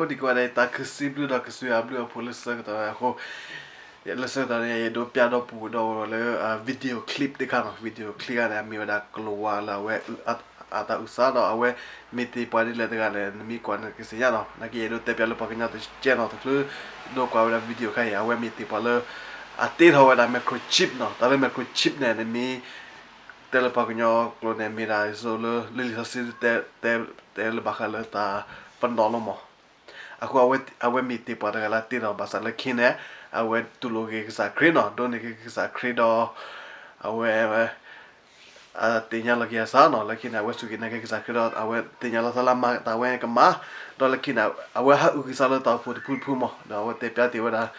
di ko ada ta kesiblu da kesu ablu polis ta ko ya lesa ta ya do piano pu do le video clip de kan video clip ada mi ada keluar la we ata usado awe miti pari le tegale mi kwan ke se ya no na ki do te piano pa kanya to channel to do kwa ada video kai awe miti pa le ate ho ada microchip no ta le microchip ne mi tele pa kanya klo ne mi ra so le sa si te le bakal ta pandolo mo aku awe miti pa tegala ti no basa le kine awe tulo ke sa krino do ne ke sa krido awe tinya lagi asano lagi na awe suki na ke sa krido awe tinya la sala ma ta awe ke ma do lagi na awe ha u sala ta pu mo do awe te pya ti wada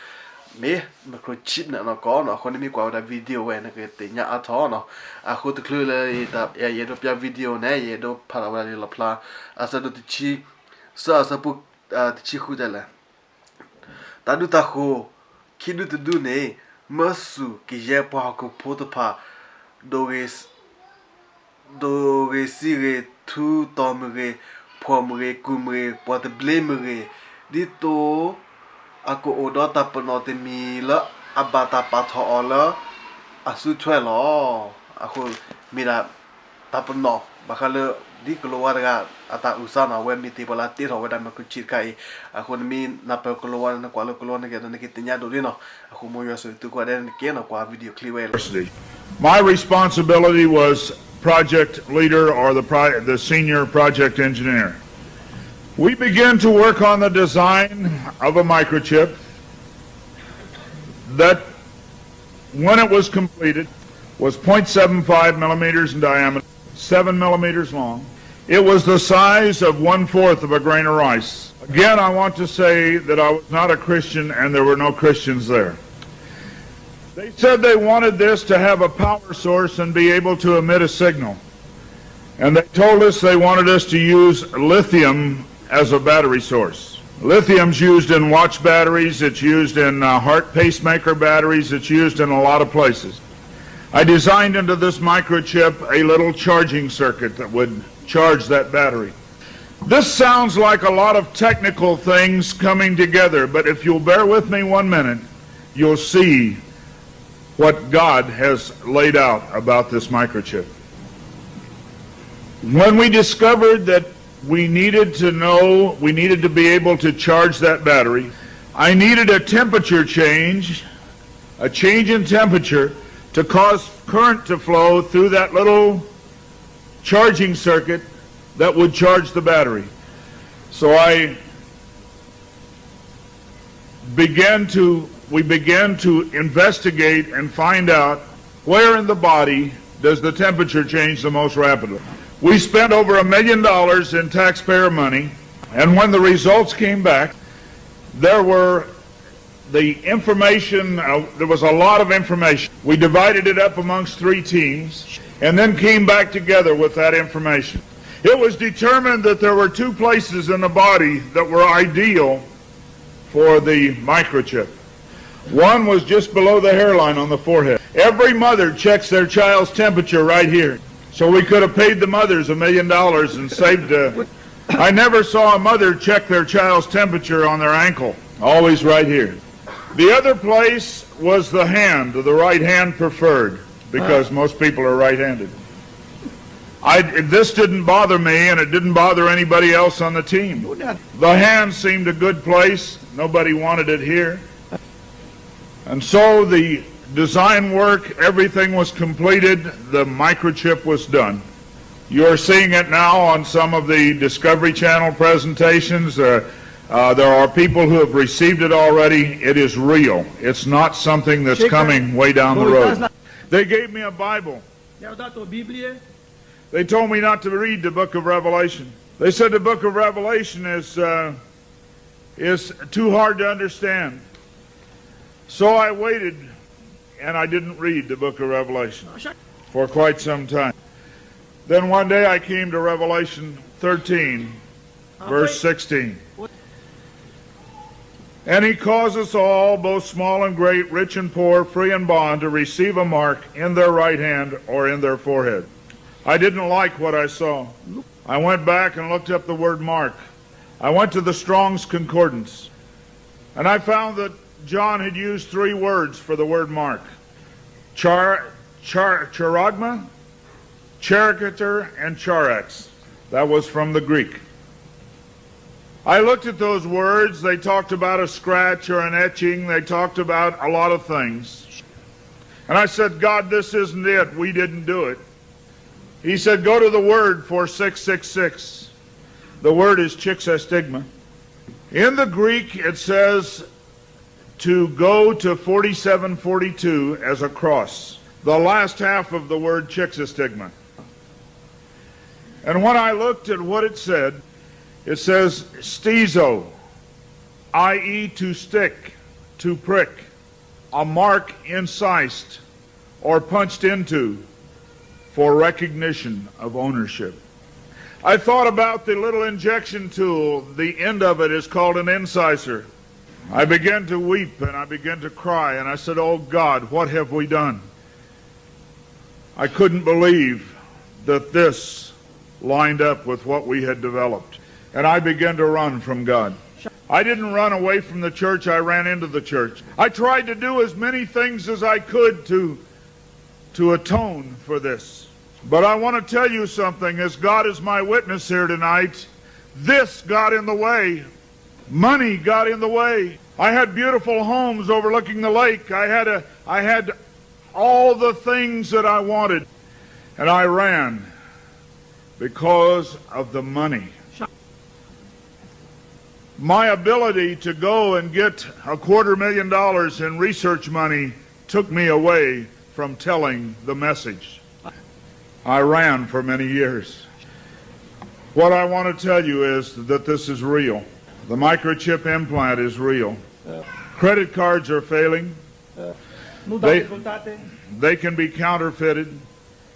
me microchip na no ko no ko ni mi kwa da video we na ke tinya ato no aku te klu le ta ya ye do pya video ne ye do para wa la pla asa do ti chi sa pu ti chi khu da la ta du ta ko kidu tu du ne masu ki je pa ko poto pa do re si re tu tom re pom re kum re pot blame re dito ako odo ta pano te mi la abata pa tho ola asu thwe lo ako mira ta pano bakal di keluar ga ata usana we miti pala ti ro da ma ku chit kai ako mi na pa keluar na kwa keluar na ke na kitinya do dino ako mo yo so tu kwa den ke na kwa video clip we. My responsibility was project leader or the senior project engineer. We began to work on the design of a microchip that, when it was completed, was 0.75 millimeters in diameter, 7 millimeters long. It was the size of 1/4 of a grain of rice. Again, I want to say that I was not a Christian and there were no Christians there. They said they wanted this to have a power source and be able to emit a signal. And they told us they wanted us to use lithium as a battery source. Lithium's used in watch batteries, it's used in heart pacemaker batteries, it's used in a lot of places. I designed into this microchip a little charging circuit that would charge that battery. This sounds like a lot of technical things coming together, but if you'll bear with me 1 minute, you'll see what God has laid out about this microchip. When we discovered that we needed to be able to charge that battery, I needed a temperature change, a change in temperature to cause current to flow through that little charging circuit that would charge the battery. So we began to investigate and find out where in the body does the temperature change the most rapidly. We spent over $1 million in taxpayer money, and when the results came back, there was a lot of information. We divided it up amongst 3 teams and then came back together with that information. It was determined that there were 2 places in the body that were ideal for the microchip. One was just below the hairline on the forehead. Every mother checks their child's temperature right here. So we could have paid the mothers $1 million and saved. I never saw a mother check their child's temperature on their ankle. Always right here. The other place was the hand, the right hand preferred, because most people are right-handed. This didn't bother me, and it didn't bother anybody else on the team. The hand seemed a good place. Nobody wanted it here. And so the design work, everything was completed, the microchip was done. You're seeing it now on some of the Discovery Channel presentations. There are people who have received it already. It is real. It's not something that's coming way down the road. They gave me a Bible. They told me not to read the book of Revelation. They said the book of Revelation is too hard to understand. So I waited, and I didn't read the book of Revelation for quite some time. Then one day I came to Revelation 13, verse 16. And he caused us all, both small and great, rich and poor, free and bond, to receive a mark in their right hand or in their forehead. I didn't like what I saw. I went back and looked up the word mark. I went to the Strong's Concordance, and I found that John had used 3 words for the word mark. Charagma, charicature, and charax. That was from the Greek. I looked at those words. They talked about a scratch or an etching. They talked about a lot of things. And I said, God, this isn't it. We didn't do it. He said, go to the word for 666. The word is chixastigma. In the Greek, it says to go to 4742 as a cross. The last half of the word chixastigma. And when I looked at what it says stizo, i.e. to stick, to prick, a mark incised or punched into for recognition of ownership. I thought about the little injection tool. The end of it is called an incisor. I began to weep and I began to cry, and I said, oh God, what have we done? I couldn't believe that this lined up with what we had developed. And I began to run from God. I didn't run away from the church, I ran into the church. I tried to do as many things as I could to atone for this. But I want to tell you something, as God is my witness here tonight, this got in the way. Money got in the way. I had beautiful homes overlooking the lake. I had all the things that I wanted. And I ran because of the money. My ability to go and get $250,000 in research money took me away from telling the message. I ran for many years. What I want to tell you is that this is real. The microchip implant is real. Credit cards are failing. They can be counterfeited.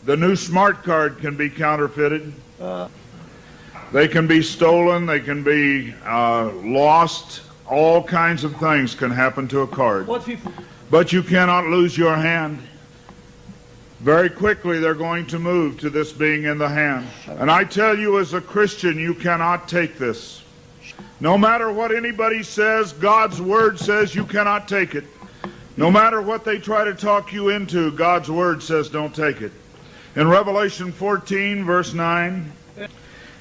The new smart card can be counterfeited. They can be stolen. They can be lost. All kinds of things can happen to a card. But you cannot lose your hand. Very quickly they're going to move to this being in the hand. And I tell you, as a Christian, you cannot take this. No matter what anybody says, God's word says you cannot take it. No matter what they try to talk you into, God's word says don't take it. In Revelation 14, verse 9,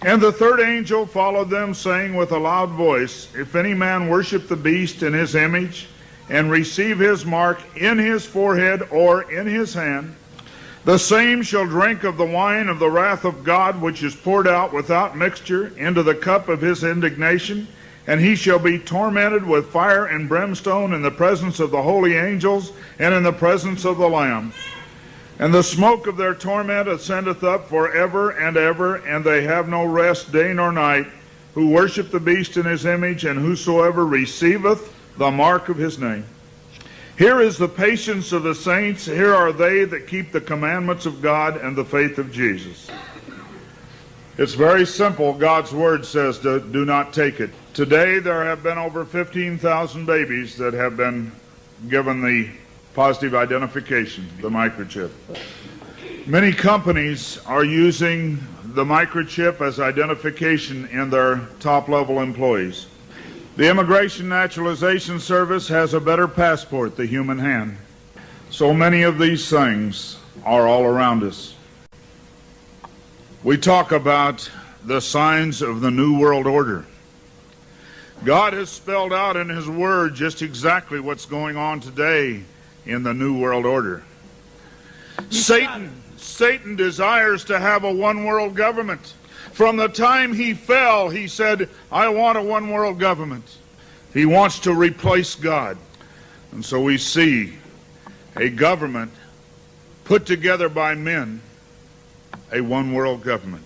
and the third angel followed them, saying with a loud voice, if any man worship the beast in his image, and receive his mark in his forehead or in his hand, the same shall drink of the wine of the wrath of God, which is poured out without mixture into the cup of his indignation, and he shall be tormented with fire and brimstone in the presence of the holy angels and in the presence of the Lamb. And the smoke of their torment ascendeth up forever and ever, and they have no rest day nor night, who worship the beast in his image, and whosoever receiveth the mark of his name. Here is the patience of the saints. Here are they that keep the commandments of God and the faith of Jesus. It's very simple. God's word says do not take it. Today there have been over 15,000 babies that have been given the positive identification, the microchip. Many companies are using the microchip as identification in their top-level employees. The Immigration Naturalization Service has a better passport, the human hand. So many of these things are all around us. We talk about the signs of the New World Order. God has spelled out in His Word just exactly what's going on today in the New World Order. Satan desires to have a one-world government. From the time he fell, he said, I want a one-world government. He wants to replace God. And so we see a government put together by men, a one-world government.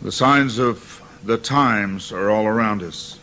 The signs of the times are all around us.